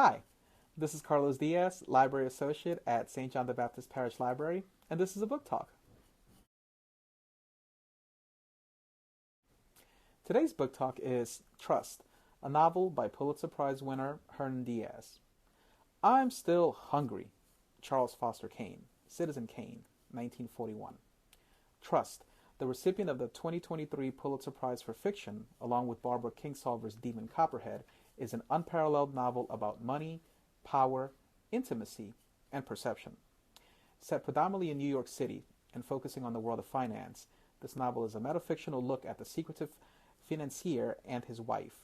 Hi, this is Carlos Diaz, Library Associate at St. John the Baptist Parish Library, and this is a book talk. Today's book talk is Trust, a novel by Pulitzer Prize winner Hernan Diaz. I'm Still Hungry, Charles Foster Kane, Citizen Kane, 1941. Trust, the recipient of the 2023 Pulitzer Prize for Fiction, along with Barbara Kingsolver's Demon Copperhead, is an unparalleled novel about money, power, intimacy, and perception. Set predominantly in New York City and focusing on the world of finance, this novel is a metafictional look at the secretive financier and his wife.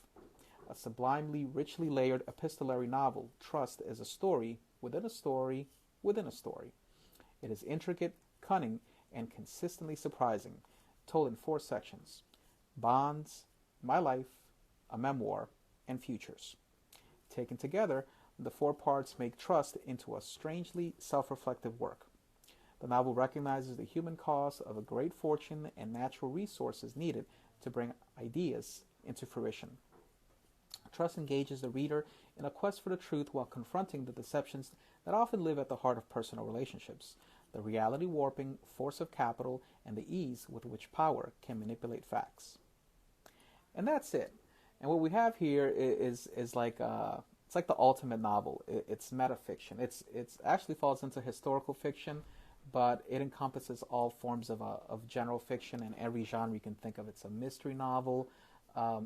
A sublimely, richly layered epistolary novel, Trust is a story within a story within a story. It is intricate, cunning, and consistently surprising, told in 4 sections: bonds, my life, a memoir, and futures. Taken together, the 4 parts make Trust into a strangely self-reflective work. The novel recognizes the human cost of a great fortune and natural resources needed to bring ideas into fruition. Trust engages the reader in a quest for the truth while confronting the deceptions that often live at the heart of personal relationships, the reality warping force of capital, and the ease with which power can manipulate facts. And that's it. And what we have here is like it's like the ultimate novel. It's metafiction. It's actually falls into historical fiction, but it encompasses all forms of general fiction and every genre you can think of. It's a mystery novel.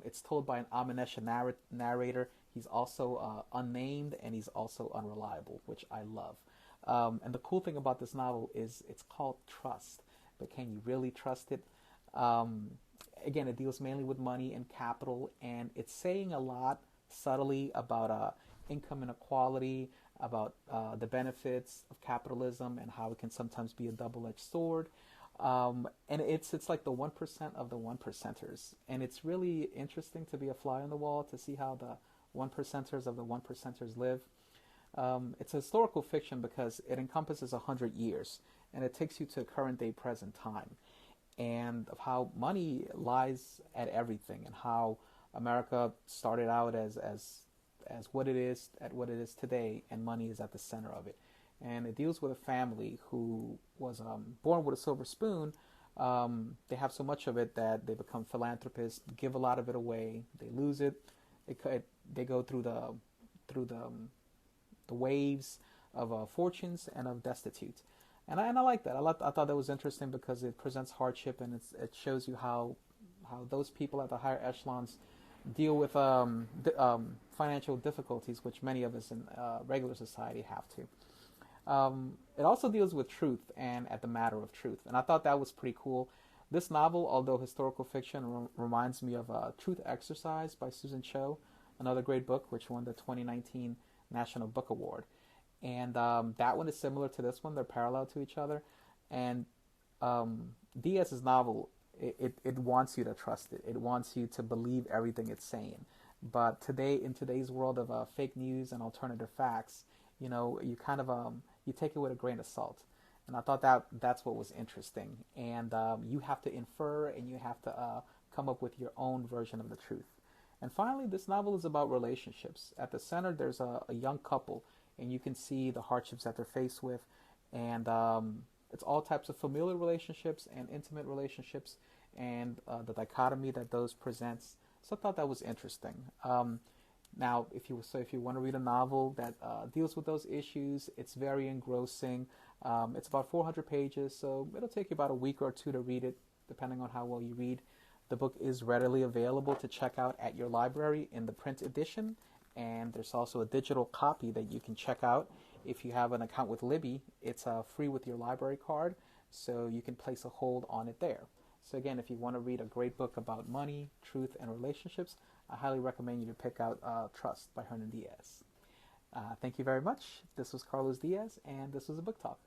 It's told by an omniscient narrator. He's also unnamed, and he's also unreliable, which I love. And the cool thing about this novel is it's called Trust, but can you really trust it? Again, it deals mainly with money and capital, and it's saying a lot subtly about income inequality, about the benefits of capitalism and how it can sometimes be a double-edged sword. And it's like the 1% of the 1%ers. And it's really interesting to be a fly on the wall to see how the 1%ers of the 1%ers live. It's a historical fiction because it encompasses 100 years, and it takes you to current day present time, and of how money lies at everything, and how America started out as what it is today, and money is at the center of it. And it deals with a family who was born with a silver spoon. They have so much of it that they become philanthropists, give a lot of it away. They lose it. They go through the waves of fortunes and of destitute. And I like that. I thought that was interesting because it presents hardship, and it shows you how those people at the higher echelons deal with financial difficulties, which many of us in regular society have to. It also deals with truth and at the matter of truth, and I thought that was pretty cool. This novel, although historical fiction, reminds me of Truth Exercise by Susan Cho, another great book which won the 2019 National Book Award. And that one is similar to this one. They're parallel to each other. And Diaz's novel, it wants you to trust it. It wants you to believe everything it's saying. But in today's world of fake news and alternative facts, you kind of you take it with a grain of salt. And I thought that's what was interesting. And you have to infer, and you have to come up with your own version of the truth. And finally, this novel is about relationships. At the center, there's a young couple, and you can see the hardships that they're faced with. And it's all types of familial relationships and intimate relationships, and the dichotomy that those presents. So I thought that was interesting. Now, if you want to read a novel that deals with those issues, it's very engrossing. It's about 400 pages, so it'll take you about a week or 2 to read it, depending on how well you read. The book is readily available to check out at your library in the print edition, and there's also a digital copy that you can check out. If you have an account with Libby, it's free with your library card, so you can place a hold on it there. So again, if you want to read a great book about money, truth, and relationships, I highly recommend you to pick out Trust by Hernan Diaz. Thank you very much. This was Carlos Diaz, and this was a book talk.